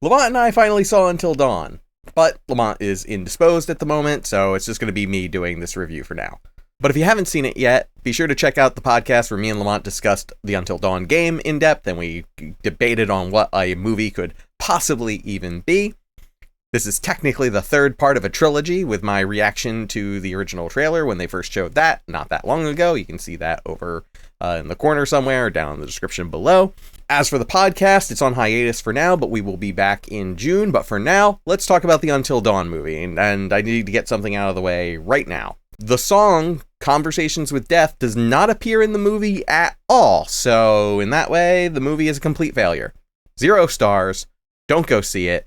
Lamont and I finally saw Until Dawn, but Lamont is indisposed at the moment, so it's just going to be me doing this review for now. But if you haven't seen it yet, be sure to check out the podcast where me and Lamont discussed the Until Dawn game in depth, and we debated on what a movie could possibly even be. This is technically the third part of a trilogy, with my reaction to the original trailer when they first showed that, not that long ago. You can see that over in the corner somewhere, or down in the description below. As for the podcast, it's on hiatus for now, but we will be back in June. But for now, let's talk about the Until Dawn movie, and I need to get something out of the way right now. The song, Conversations with Death, does not appear in the movie at all, so in that way, the movie is a complete failure. 0 stars, don't go see it.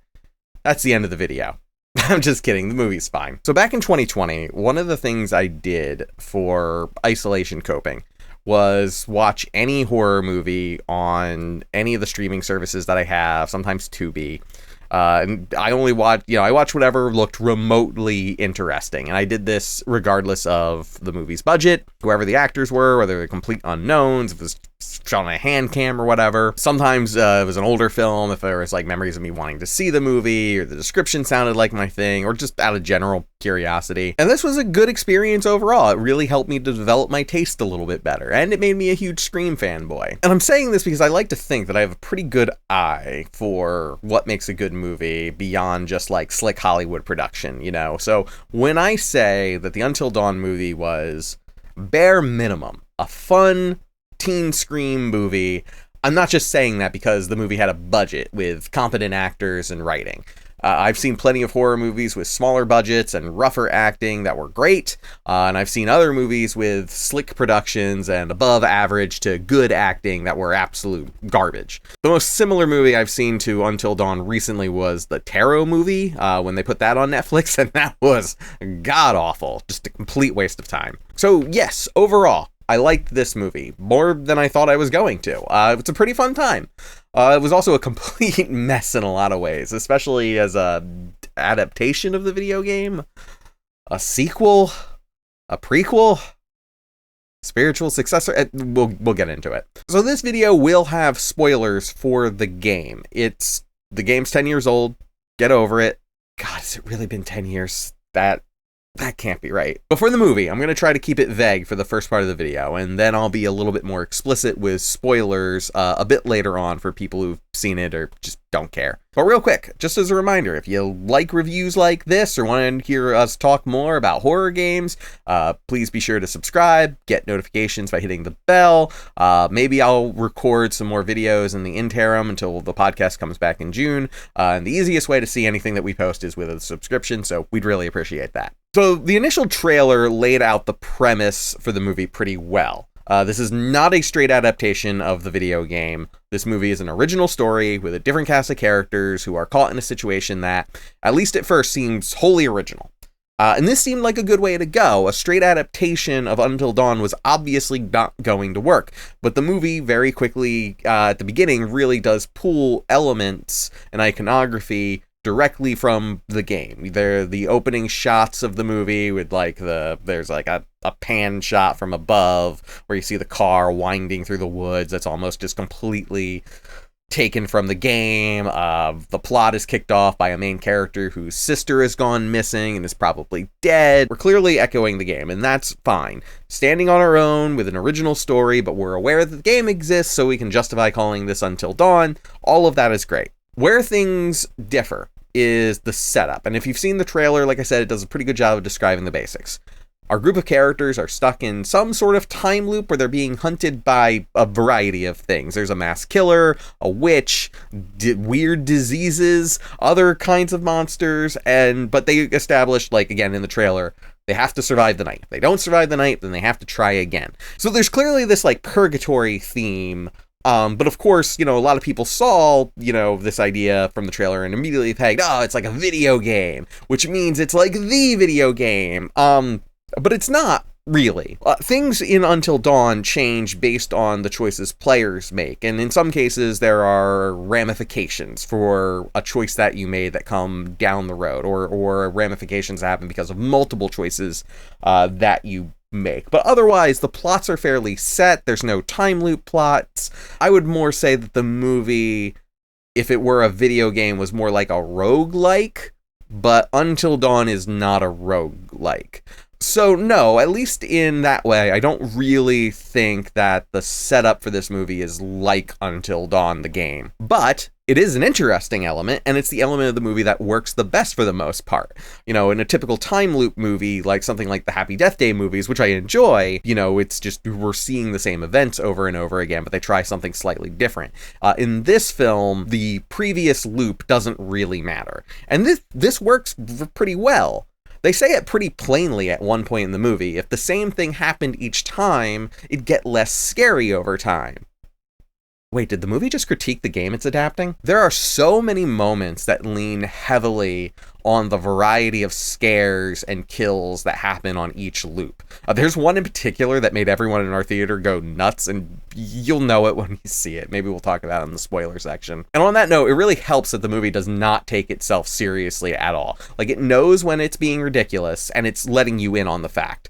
That's the end of the video. I'm just kidding, the movie's fine. So back in 2020, one of the things I did for isolation coping was watch any horror movie on any of the streaming services that I have, sometimes Tubi. And I only watch, I watched whatever looked remotely interesting. And I did this regardless of the movie's budget, whoever the actors were, whether they're complete unknowns, if it was shot on a hand cam or whatever. Sometimes it was an older film, if there was like memories of me wanting to see the movie, or the description sounded like my thing, or just out of general curiosity. And this was a good experience overall. It really helped me to develop my taste a little bit better, and it made me a huge Scream fanboy. And I'm saying this because I like to think that I have a pretty good eye for what makes a good movie beyond just like slick Hollywood production, So when I say that the Until Dawn movie was bare minimum a fun teen Scream movie, I'm not just saying that because the movie had a budget with competent actors and writing. I've seen plenty of horror movies with smaller budgets and rougher acting that were great, and I've seen other movies with slick productions and above average to good acting that were absolute garbage. The most similar movie I've seen to Until Dawn recently was the Tarot movie, when they put that on Netflix, and that was god-awful. Just a complete waste of time. So yes, overall, I liked this movie more than I thought I was going to. It's a pretty fun time. It was also a complete mess in a lot of ways, especially as a adaptation of the video game, a sequel, a prequel, spiritual successor. We'll get into it. So this video will have spoilers for the game. The game's 10 years old. Get over it. God, has it really been 10 years? That can't be right. But for the movie, I'm going to try to keep it vague for the first part of the video, and then I'll be a little bit more explicit with spoilers a bit later on for people who've seen it or just don't care. But real quick, just as a reminder, if you like reviews like this or want to hear us talk more about horror games, please be sure to subscribe, get notifications by hitting the bell. Maybe I'll record some more videos in the interim until the podcast comes back in June. And the easiest way to see anything that we post is with a subscription, so we'd really appreciate that. So the initial trailer laid out the premise for the movie pretty well. This is not a straight adaptation of the video game. This movie is an original story with a different cast of characters who are caught in a situation that, at least at first, seems wholly original. And this seemed like a good way to go. A straight adaptation of Until Dawn was obviously not going to work, but the movie very quickly, at the beginning, really does pull elements and iconography directly from the game. They're the opening shots of the movie with there's a pan shot from above where you see the car winding through the woods. That's almost just completely taken from the game. The plot is kicked off by a main character whose sister has gone missing and is probably dead. We're clearly echoing the game, and that's fine. Standing on our own with an original story, but we're aware that the game exists, so we can justify calling this Until Dawn. All of that is great. Where things differ is the setup. And if you've seen the trailer, like I said, it does a pretty good job of describing the basics. Our group of characters are stuck in some sort of time loop where they're being hunted by a variety of things. There's a mass killer, a witch, weird diseases, other kinds of monsters, but they established, again in the trailer, they have to survive the night. If they don't survive the night, then they have to try again. So there's clearly this purgatory theme. But of course, a lot of people saw, this idea from the trailer and immediately pegged, it's like a video game, which means it's like the video game. But it's not really. Things in Until Dawn change based on the choices players make, and in some cases there are ramifications for a choice that you made that come down the road, or ramifications that happen because of multiple choices that you make. But otherwise, the plots are fairly set. There's no time loop plots. I would more say that the movie if it were a video game, was more like a roguelike, but Until Dawn is not a roguelike. So no, at least in that way, I don't really think that the setup for this movie is like Until Dawn, the game. But it is an interesting element, and it's the element of the movie that works the best for the most part. You know, in a typical time loop movie, like something like the Happy Death Day movies, which I enjoy, you know, it's just we're seeing the same events over and over again, but they try something slightly different. In this film, the previous loop doesn't really matter. And this works pretty well. They say it pretty plainly at one point in the movie. If the same thing happened each time, it'd get less scary over time. Wait, did the movie just critique the game it's adapting? There are so many moments that lean heavily on the variety of scares and kills that happen on each loop. There's one in particular that made everyone in our theater go nuts, and you'll know it when you see it. Maybe we'll talk about it in the spoiler section. And on that note, it really helps that the movie does not take itself seriously at all. Like, it knows when it's being ridiculous, and it's letting you in on the fact.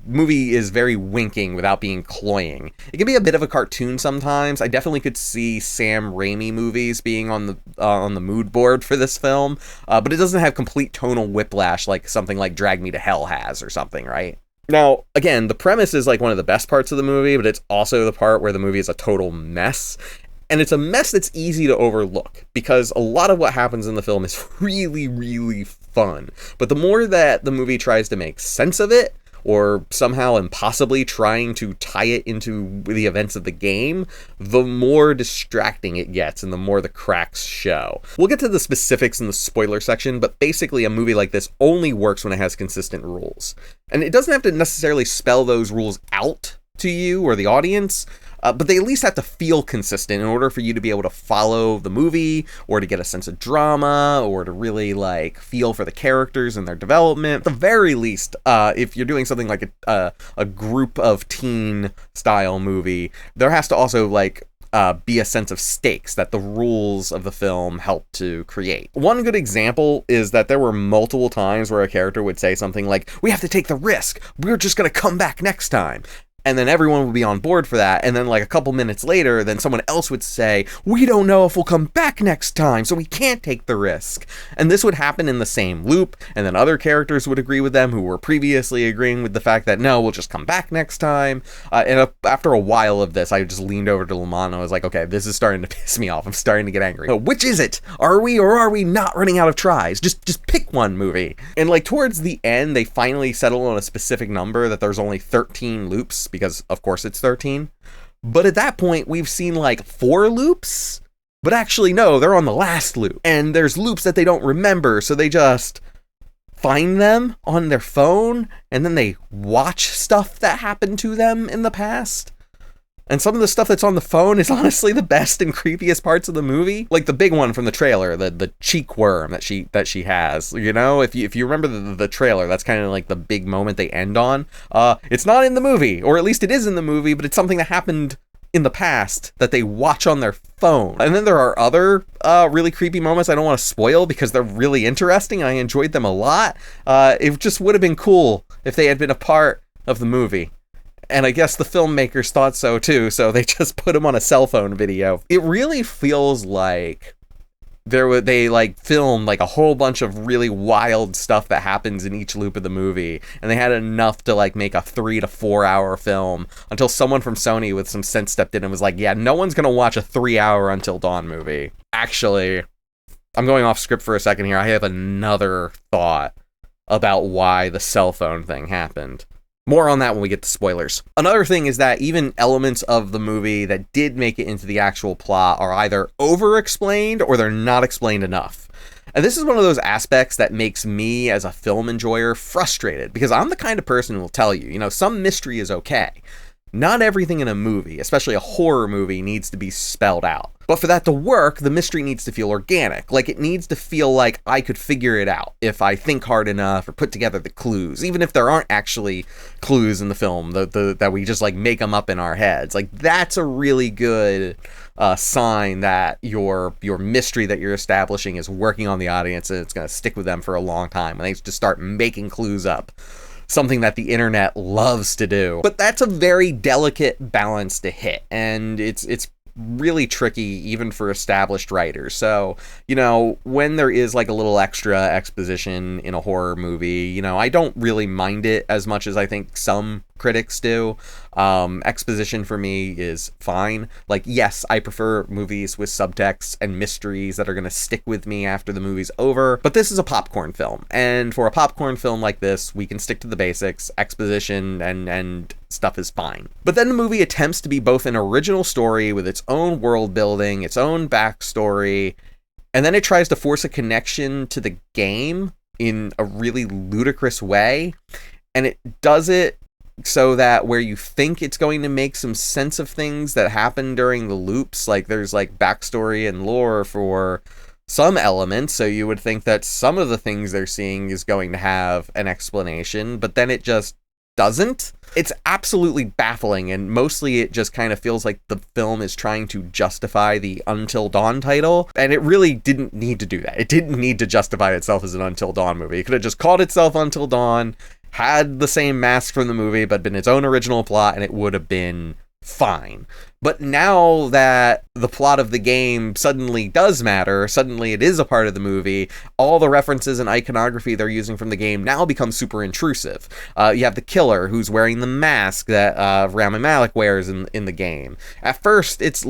Movie is very winking without being cloying. It can be a bit of a cartoon sometimes. I definitely could see Sam Raimi movies being on the mood board for this film, but it doesn't have complete tonal whiplash like something like Drag Me to Hell has or something, right? Now, again, the premise is like one of the best parts of the movie, but it's also the part where the movie is a total mess. And it's a mess that's easy to overlook because a lot of what happens in the film is really, really fun. But the more that the movie tries to make sense of it, or somehow impossibly trying to tie it into the events of the game, the more distracting it gets and the more the cracks show. We'll get to the specifics in the spoiler section, but basically a movie like this only works when it has consistent rules. And it doesn't have to necessarily spell those rules out to you or the audience, but they at least have to feel consistent in order for you to be able to follow the movie or to get a sense of drama or to really like feel for the characters and their development. At the very least, if you're doing something like a group of teen style movie, there has to also like be a sense of stakes that the rules of the film help to create. One good example is that there were multiple times where a character would say something like, "We have to take the risk. We're just going to come back next time." And then everyone would be on board for that. And then like a couple minutes later, then someone else would say, "We don't know if we'll come back next time, so we can't take the risk." And this would happen in the same loop. And then other characters would agree with them who were previously agreeing with the fact that, no, we'll just come back next time. After a while of this, I just leaned over to Lamont and I was like, okay, this is starting to piss me off. I'm starting to get angry. So which is it? Are we or are we not running out of tries? Just pick one, movie. And like towards the end, they finally settle on a specific number that there's only 13 loops, because of course it's 13. But at that point, we've seen like 4 loops. But actually, no, they're on the last loop. And there's loops that they don't remember, so they just find them on their phone, and then they watch stuff that happened to them in the past. And some of the stuff that's on the phone is honestly the best and creepiest parts of the movie. Like the big one from the trailer, the cheek worm that she has. You know, if you remember the trailer, that's kind of like the big moment they end on. It's not in the movie, or at least it is in the movie, but it's something that happened in the past that they watch on their phone. And then there are other really creepy moments I don't want to spoil because they're really interesting and I enjoyed them a lot. It just would have been cool if they had been a part of the movie. And I guess the filmmakers thought so too, so they just put them on a cell phone video. It really feels like they like filmed like a whole bunch of really wild stuff that happens in each loop of the movie, and they had enough to like make a 3 to 4 hour film until someone from Sony with some sense stepped in and was like, yeah, no one's gonna watch a 3-hour Until Dawn movie. Actually, I'm going off script for a second here. I have another thought about why the cell phone thing happened. More on that when we get to spoilers. Another thing is that even elements of the movie that did make it into the actual plot are either over-explained or they're not explained enough. And this is one of those aspects that makes me, as a film enjoyer, frustrated, because I'm the kind of person who will tell you, some mystery is okay. Not everything in a movie, especially a horror movie, needs to be spelled out. But for that to work, the mystery needs to feel organic. Like, it needs to feel like I could figure it out if I think hard enough or put together the clues, even if there aren't actually clues in the film, that we just, like, make them up in our heads. Like, that's a really good sign that your mystery that you're establishing is working on the audience and it's going to stick with them for a long time. When they just start making clues up. Something that the internet loves to do. But that's a very delicate balance to hit, and it's really tricky even for established writers. So, you know, when there is like a little extra exposition in a horror movie, you know, I don't really mind it as much as I think some critics do. Exposition for me is fine. Like, yes, I prefer movies with subtext and mysteries that are going to stick with me after the movie's over, but this is a popcorn film, and for a popcorn film like this, we can stick to the basics. Exposition and stuff is fine. But then the movie attempts to be both an original story with its own world building, its own backstory, and then it tries to force a connection to the game in a really ludicrous way, and it does it so that where you think it's going to make some sense of things that happen during the loops, like there's like backstory and lore for some elements, so you would think that some of the things they're seeing is going to have an explanation, but then it just doesn't. It's absolutely baffling, and mostly it just kind of feels like the film is trying to justify the Until Dawn title, and it really didn't need to do that. It didn't need to justify itself as an Until Dawn movie. It could have just called itself Until Dawn, had the same mask from the movie, but been its own original plot, and it would have been fine. But now that the plot of the game suddenly does matter, suddenly it is a part of the movie, all the references and iconography they're using from the game now become super intrusive. You have the killer who's wearing the mask that Rami Malek wears in the game. At first, it's a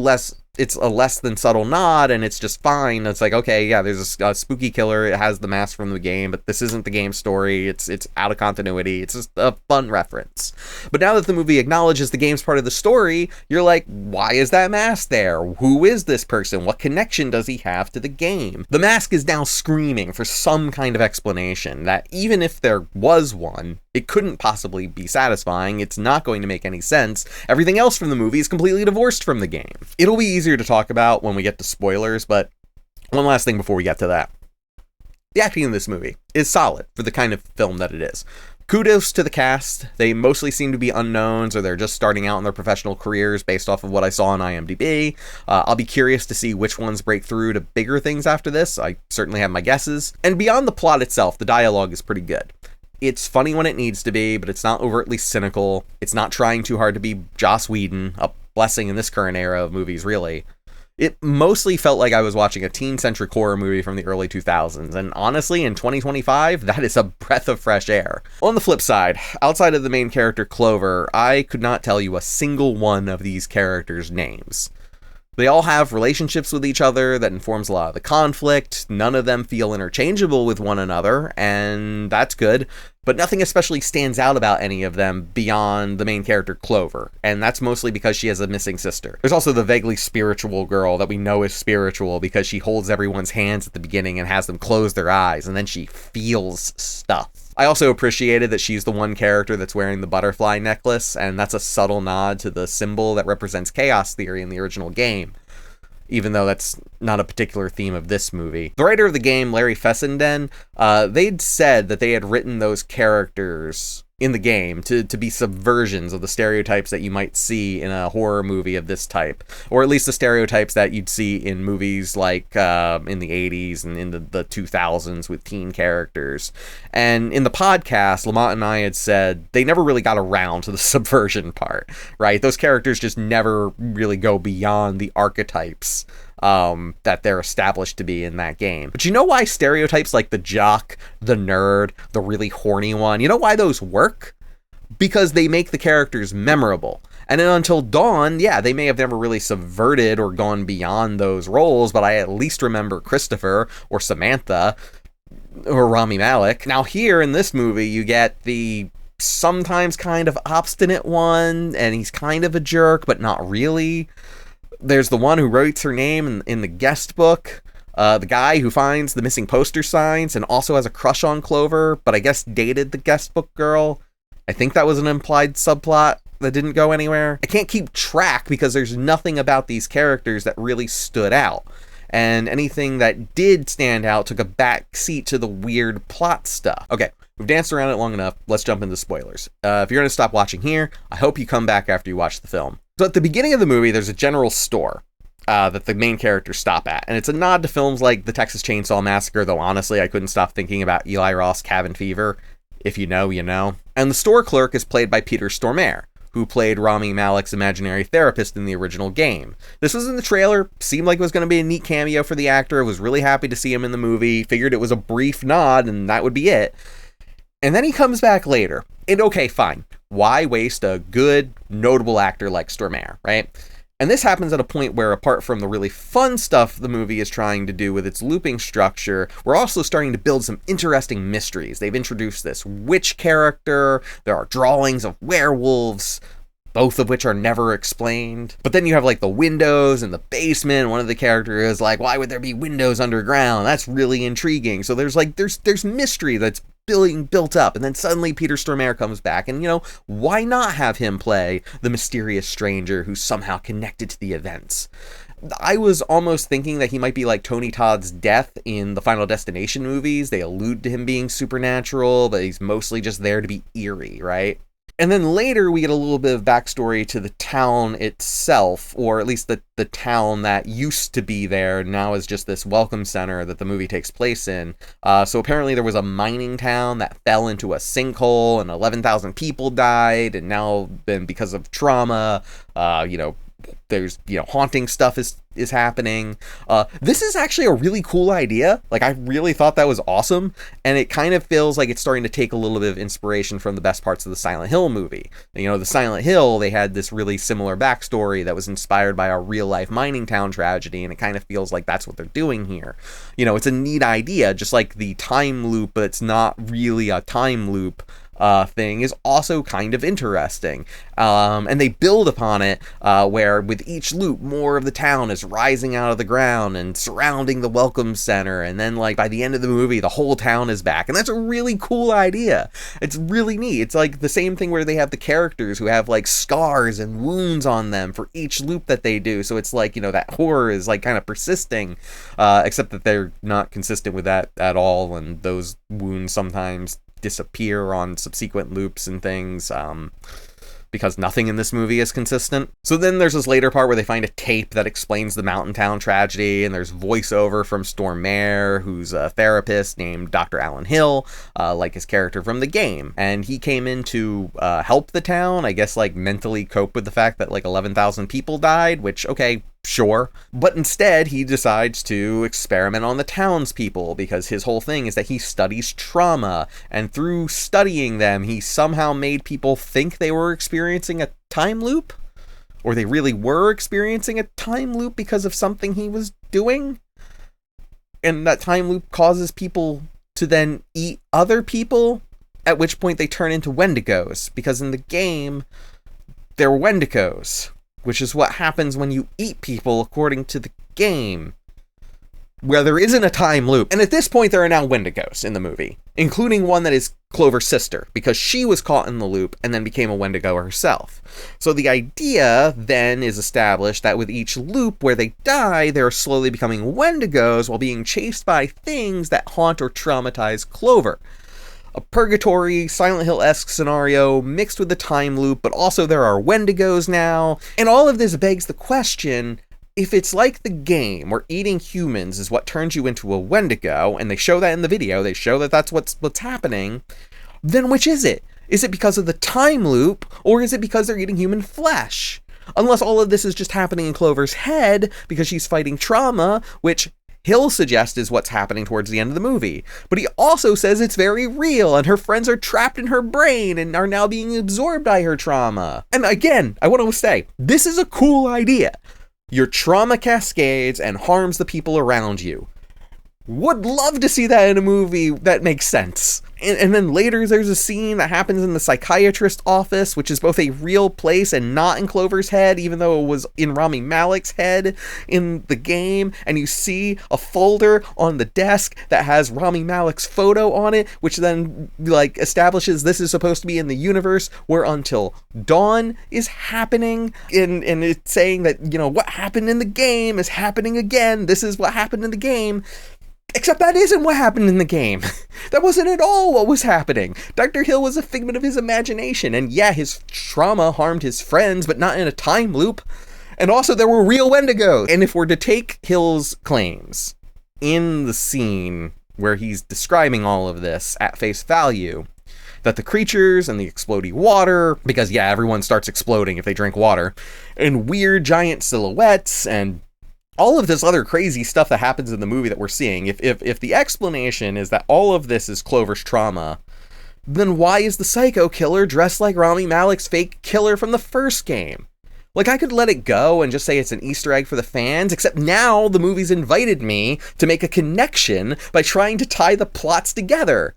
less than subtle nod, and it's just fine. It's like, okay, yeah, there's a spooky killer. It has the mask from the game, but this isn't the game story. It's out of continuity. It's just a fun reference. But now that the movie acknowledges the game's part of the story, you're like, why is that mask there? Who is this person? What connection does he have to the game? The mask is now screaming for some kind of explanation that even if there was one, it couldn't possibly be satisfying. It's not going to make any sense. Everything else from the movie is completely divorced from the game. It'll be easier to talk about when we get to spoilers, but one last thing before we get to that. The acting in this movie is solid for the kind of film that it is. Kudos to the cast. They mostly seem to be unknowns, or they're just starting out in their professional careers based off of what I saw on IMDb. I'll be curious to see which ones break through to bigger things after this. I certainly have my guesses. And beyond the plot itself, the dialogue is pretty good. It's funny when it needs to be, but it's not overtly cynical. It's not trying too hard to be Joss Whedon, a blessing in this current era of movies, really. It mostly felt like I was watching a teen-centric horror movie from the early 2000s, and honestly, in 2025, that is a breath of fresh air. On the flip side, outside of the main character Clover, I could not tell you a single one of these characters' names. They all have relationships with each other that informs a lot of the conflict. None of them feel interchangeable with one another, and that's good. But nothing especially stands out about any of them beyond the main character Clover, and that's mostly because she has a missing sister. There's also the vaguely spiritual girl that we know is spiritual because she holds everyone's hands at the beginning and has them close their eyes, and then she feels stuff. I also appreciated that she's the one character that's wearing the butterfly necklace, and that's a subtle nod to the symbol that represents chaos theory in the original game, even though that's not a particular theme of this movie. The writer of the game, Larry Fessenden, they'd said that they had written those characters in the game to be subversions of the stereotypes that you might see in a horror movie of this type, or at least the stereotypes that you'd see in movies like in the 80s and in the 2000s with teen characters. And in the podcast, Lamont and I had said they never really got around to the subversion part, right? Those characters just never really go beyond the archetypes that they're established to be in that game. But you know why stereotypes like the jock, the nerd, the really horny one, you know why those work? Because they make the characters memorable. And in Until Dawn, yeah, they may have never really subverted or gone beyond those roles, but I at least remember Christopher or Samantha or Rami Malek. Now here in this movie, you get the sometimes kind of obstinate one, and he's kind of a jerk, but not really. There's the one who writes her name in the guest book, the guy who finds the missing poster signs and also has a crush on Clover, but I guess dated the guest book girl. I think that was an implied subplot that didn't go anywhere. I can't keep track because there's nothing about these characters that really stood out, and anything that did stand out took a back seat to the weird plot stuff. Okay, we've danced around it long enough. Let's jump into spoilers. If you're going to stop watching here, I hope you come back after you watch the film. So at the beginning of the movie, there's a general store that the main characters stop at, and it's a nod to films like The Texas Chainsaw Massacre, though honestly, I couldn't stop thinking about Eli Roth's Cabin Fever. If you know, you know. And the store clerk is played by Peter Stormare, who played Rami Malek's imaginary therapist in the original game. This was in the trailer, seemed like it was going to be a neat cameo for the actor. I was really happy to see him in the movie, figured it was a brief nod and that would be it. And then he comes back later. And okay, fine. Why waste a good, notable actor like Stormare, right? And this happens at a point where, apart from the really fun stuff the movie is trying to do with its looping structure, we're also starting to build some interesting mysteries. They've introduced this witch character, there are drawings of werewolves, both of which are never explained. But then you have like the windows in the basement. One of the characters is like, why would there be windows underground? That's really intriguing. So there's mystery that's being built up, and then suddenly Peter Stormare comes back, and why not have him play the mysterious stranger who's somehow connected to the events? I was almost thinking that he might be like Tony Todd's death in the Final Destination movies. They allude to him being supernatural, but he's mostly just there to be eerie, right? And then later we get a little bit of backstory to the town itself, or at least the town that used to be there now is just this welcome center that the movie takes place in. So apparently there was a mining town that fell into a sinkhole and 11,000 people died, and now then because of trauma, there's haunting stuff is happening. This is actually a really cool idea. Like, I really thought that was awesome, and it kind of feels like it's starting to take a little bit of inspiration from the best parts of the Silent Hill movie. The Silent Hill, they had this really similar backstory that was inspired by a real life mining town tragedy, and it kind of feels like that's what they're doing here. It's a neat idea, just like the time loop, but it's not really a time loop thing is also kind of interesting. And they build upon it where with each loop more of the town is rising out of the ground and surrounding the welcome center, and then like by the end of the movie the whole town is back, and that's a really cool idea. It's really neat. It's like the same thing where they have the characters who have like scars and wounds on them for each loop that they do, so it's like that horror is like kind of persisting, except that they're not consistent with that at all, and those wounds sometimes disappear on subsequent loops and things, because nothing in this movie is consistent. So then there's this later part where they find a tape that explains the mountain town tragedy, and there's voiceover from Stormare, who's a therapist named Dr. Alan Hill, like his character from the game. And he came in to help the town, I guess, like mentally cope with the fact that like 11,000 people died, which, okay, sure. But instead, he decides to experiment on the townspeople, because his whole thing is that he studies trauma, and through studying them, he somehow made people think they were experiencing a time loop, or they really were experiencing a time loop because of something he was doing. And that time loop causes people to then eat other people, at which point they turn into Wendigos, because in the game, they're Wendigos, which is what happens when you eat people according to the game, where there isn't a time loop. And at this point, there are now Wendigos in the movie, including one that is Clover's sister, because she was caught in the loop and then became a Wendigo herself. So the idea then is established that with each loop where they die, they're slowly becoming Wendigos while being chased by things that haunt or traumatize Clover. A purgatory, Silent Hill-esque scenario mixed with the time loop, but also there are Wendigos now. And all of this begs the question, if it's like the game, where eating humans is what turns you into a Wendigo, and they show that in the video, they show that that's what's happening, then which is it? Is it because of the time loop, or is it because they're eating human flesh? Unless all of this is just happening in Clover's head because she's fighting trauma, which Hill suggests is what's happening towards the end of the movie. But he also says it's very real, and her friends are trapped in her brain and are now being absorbed by her trauma. And again, I want to say, this is a cool idea. Your trauma cascades and harms the people around you. Would love to see that in a movie that makes sense. And then later there's a scene that happens in the psychiatrist office, which is both a real place and not in Clover's head, even though it was in Rami Malek's head in the game. And you see a folder on the desk that has Rami Malek's photo on it, which then like establishes this is supposed to be in the universe where Until Dawn is happening. And it's saying that, what happened in the game is happening again. This is what happened in the game. Except that isn't what happened in the game. That wasn't at all what was happening. Dr. Hill was a figment of his imagination, and yeah, his trauma harmed his friends, but not in a time loop. And also, there were real Wendigos. And if we're to take Hill's claims in the scene where he's describing all of this at face value, that the creatures and the exploding water, because yeah, everyone starts exploding if they drink water, and weird giant silhouettes, and all of this other crazy stuff that happens in the movie that we're seeing, if the explanation is that all of this is Clover's trauma, then why is the psycho killer dressed like Rami Malek's fake killer from the first game? Like, I could let it go and just say it's an Easter egg for the fans, except now the movie's invited me to make a connection by trying to tie the plots together.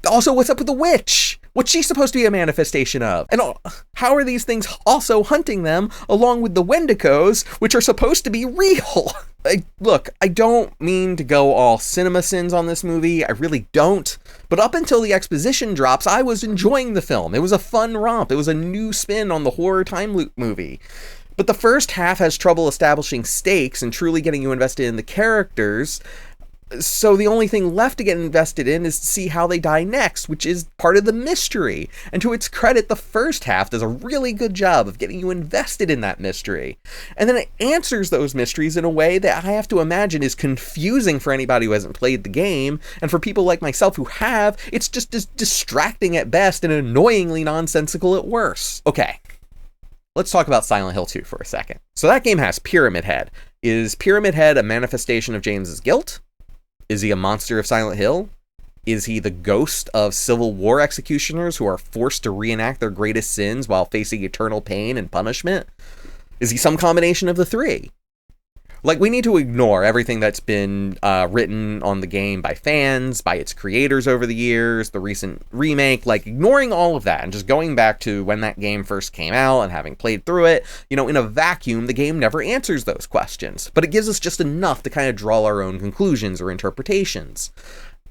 Also, what's up with the witch? What's she supposed to be a manifestation of? And how are these things also hunting them along with the Wendigos, which are supposed to be real? Look, I don't mean to go all cinema sins on this movie. I really don't. But up until the exposition drops, I was enjoying the film. It was a fun romp. It was a new spin on the horror time loop movie. But the first half has trouble establishing stakes and truly getting you invested in the characters. So the only thing left to get invested in is to see how they die next, which is part of the mystery. And to its credit, the first half does a really good job of getting you invested in that mystery. And then it answers those mysteries in a way that I have to imagine is confusing for anybody who hasn't played the game. And for people like myself who have, it's just distracting at best and annoyingly nonsensical at worst. Okay, let's talk about Silent Hill 2 for a second. So that game has Pyramid Head. Is Pyramid Head a manifestation of James's guilt? Is he a monster of Silent Hill? Is he the ghost of Civil War executioners who are forced to reenact their greatest sins while facing eternal pain and punishment? Is he some combination of the three? Like, we need to ignore everything that's been written on the game by fans, by its creators over the years, the recent remake, like ignoring all of that and just going back to when that game first came out and having played through it. You know, in a vacuum, the game never answers those questions, but it gives us just enough to kind of draw our own conclusions or interpretations.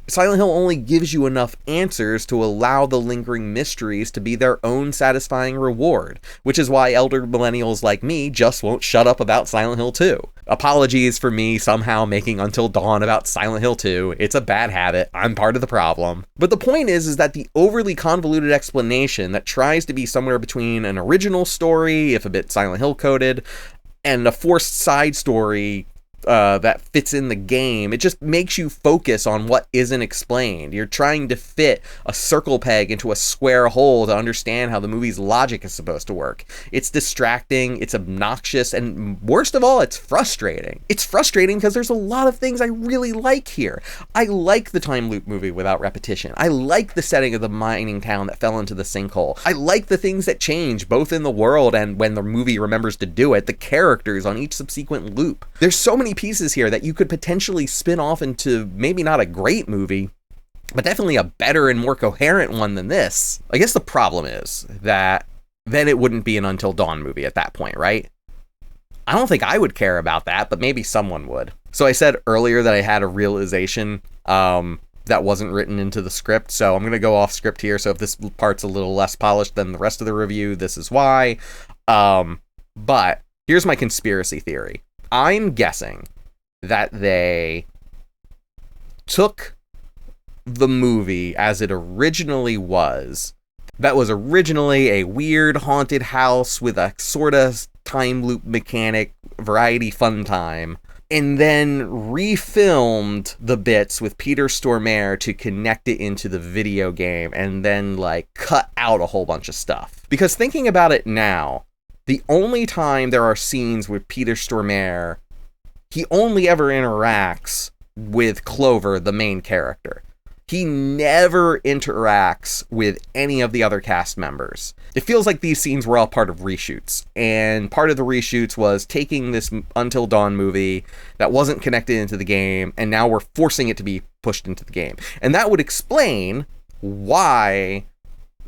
Silent Hill only gives you enough answers to allow the lingering mysteries to be their own satisfying reward, which is why elder millennials like me just won't shut up about Silent Hill 2. Apologies for me somehow making Until Dawn about Silent Hill 2. It's a bad habit. I'm part of the problem. But the point is that the overly convoluted explanation that tries to be somewhere between an original story, if a bit Silent Hill coded, and a forced side story that fits in the game, it just makes you focus on what isn't explained. You're trying to fit a circle peg into a square hole to understand how the movie's logic is supposed to work. It's distracting, it's obnoxious, and worst of all, it's frustrating. It's frustrating because there's a lot of things I really like here. I like the time loop movie without repetition. I like the setting of the mining town that fell into the sinkhole. I like the things that change, both in the world and when the movie remembers to do it, the characters on each subsequent loop. There's so many pieces here that you could potentially spin off into maybe not a great movie, but definitely a better and more coherent one than this. I guess the problem is that then it wouldn't be an Until Dawn movie at that point, right? I don't think I would care about that, but maybe someone would. So I said earlier that I had a realization that wasn't written into the script, so I'm going to go off script here, so if this part's a little less polished than the rest of the review, this is why. But here's my conspiracy theory. I'm guessing that they took the movie as it originally was. That was originally a weird haunted house with a sort of time loop mechanic, variety fun time, and then refilmed the bits with Peter Stormare to connect it into the video game and then like cut out a whole bunch of stuff. Because thinking about it now, the only time there are scenes with Peter Stormare, he only ever interacts with Clover, the main character. He never interacts with any of the other cast members. It feels like these scenes were all part of reshoots, and part of the reshoots was taking this Until Dawn movie that wasn't connected into the game, and now we're forcing it to be pushed into the game. And that would explain why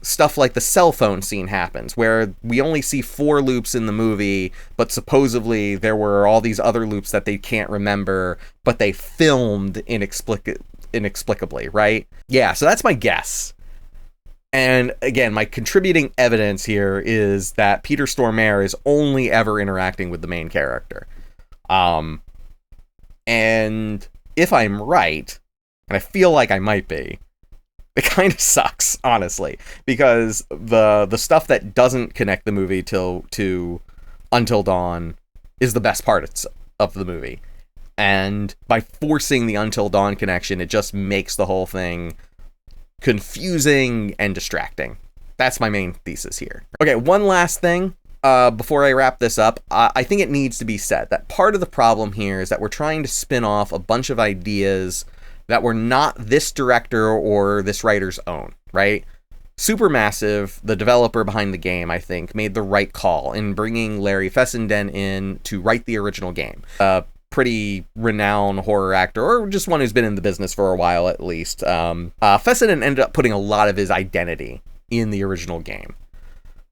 stuff like the cell phone scene happens, where we only see 4 loops in the movie, but supposedly there were all these other loops that they can't remember, but they filmed inexplicably, right? Yeah, so that's my guess. And again, my contributing evidence here is that Peter Stormare is only ever interacting with the main character. And if I'm right, and I feel like I might be, it kind of sucks, honestly, because the stuff that doesn't connect the movie to Until Dawn is the best part of the movie. And by forcing the Until Dawn connection, it just makes the whole thing confusing and distracting. That's my main thesis here. Okay, one last thing. Before I wrap this up, I think it needs to be said that part of the problem here is that we're trying to spin off a bunch of ideas that were not this director or this writer's own, right? Supermassive, the developer behind the game, I think, made the right call in bringing Larry Fessenden in to write the original game. A pretty renowned horror actor, or just one who's been in the business for a while at least. Fessenden ended up putting a lot of his identity in the original game.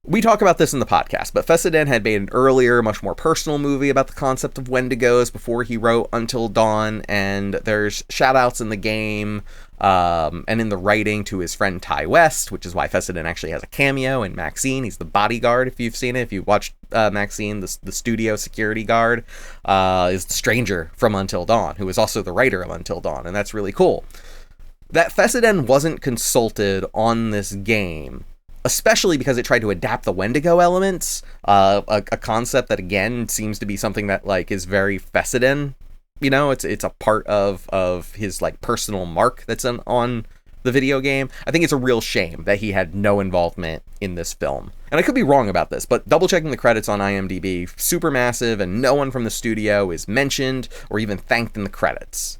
We talk about this in the podcast, but Fessenden had made an earlier, much more personal movie about the concept of Wendigos before he wrote Until Dawn, and there's shout-outs in the game and in the writing to his friend Ty West, which is why Fessenden actually has a cameo in Maxine. He's the bodyguard, if you've seen it. If you watched Maxine, the studio security guard is the stranger from Until Dawn, who is also the writer of Until Dawn, and that's really cool. That Fessenden wasn't consulted on this game, especially because it tried to adapt the Wendigo elements, a concept that, again, seems to be something that, like, is very Fessenden. You know, it's a part of his, like, personal mark that's on the video game. I think it's a real shame that he had no involvement in this film. And I could be wrong about this, but double-checking the credits on IMDb, Supermassive and no one from the studio is mentioned or even thanked in the credits.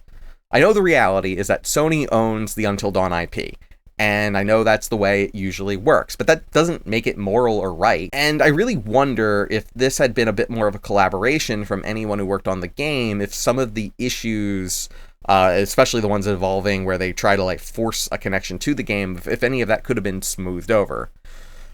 I know the reality is that Sony owns the Until Dawn IP, and I know that's the way it usually works, but that doesn't make it moral or right. And I really wonder if this had been a bit more of a collaboration from anyone who worked on the game, if some of the issues, especially the ones involving where they try to, like, force a connection to the game, if any of that could have been smoothed over.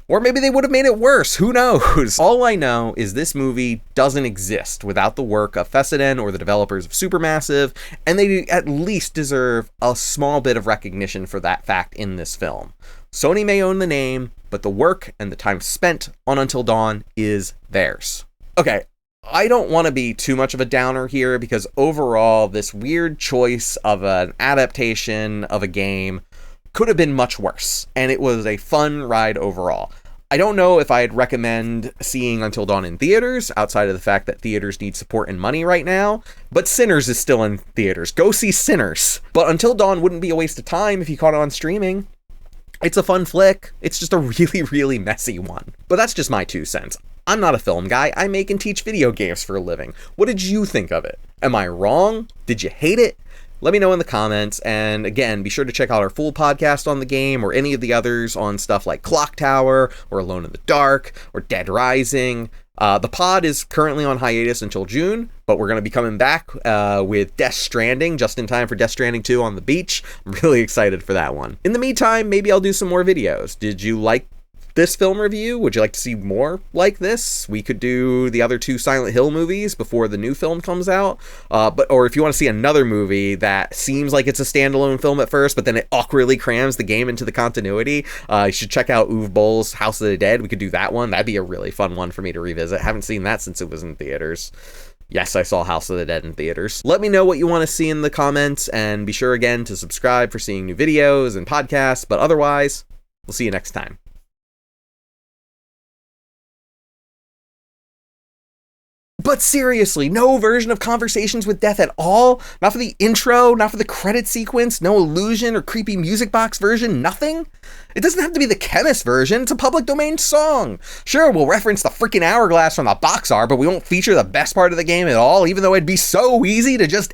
Or maybe they would have made it worse. Who knows? All I know is this movie doesn't exist without the work of Fessenden or the developers of Supermassive, and they at least deserve a small bit of recognition for that fact in this film. Sony may own the name, but the work and the time spent on Until Dawn is theirs. Okay, I don't want to be too much of a downer here, because overall, this weird choice of an adaptation of a game could have been much worse, and it was a fun ride overall. I don't know if I'd recommend seeing Until Dawn in theaters, outside of the fact that theaters need support and money right now, but Sinners is still in theaters. Go see Sinners. But Until Dawn wouldn't be a waste of time if you caught it on streaming. It's a fun flick. It's just a really, really messy one. But that's just my 2 cents. I'm not a film guy. I make and teach video games for a living. What did you think of it? Am I wrong? Did you hate it? Let me know in the comments, and again, be sure to check out our full podcast on the game, or any of the others on stuff like Clock Tower, or Alone in the Dark, or Dead Rising. The pod is currently on hiatus until June, but we're going to be coming back with Death Stranding, just in time for Death Stranding 2 on the beach. I'm really excited for that one. In the meantime, maybe I'll do some more videos. Did you like this film review? Would you like to see more like this? We could do the other 2 Silent Hill movies before the new film comes out. Or if you want to see another movie that seems like it's a standalone film at first, but then it awkwardly crams the game into the continuity, you should check out Uwe Boll's House of the Dead. We could do that one. That'd be a really fun one for me to revisit. Haven't seen that since it was in theaters. Yes, I saw House of the Dead in theaters. Let me know what you want to see in the comments, and be sure again to subscribe for seeing new videos and podcasts. But otherwise, we'll see you next time. But seriously, no version of Conversations with Death at all? Not for the intro, not for the credit sequence, no illusion or creepy music box version, nothing? It doesn't have to be the Chemist version, it's a public domain song. Sure, we'll reference the freaking hourglass from the box art, but we won't feature the best part of the game at all, even though it'd be so easy to just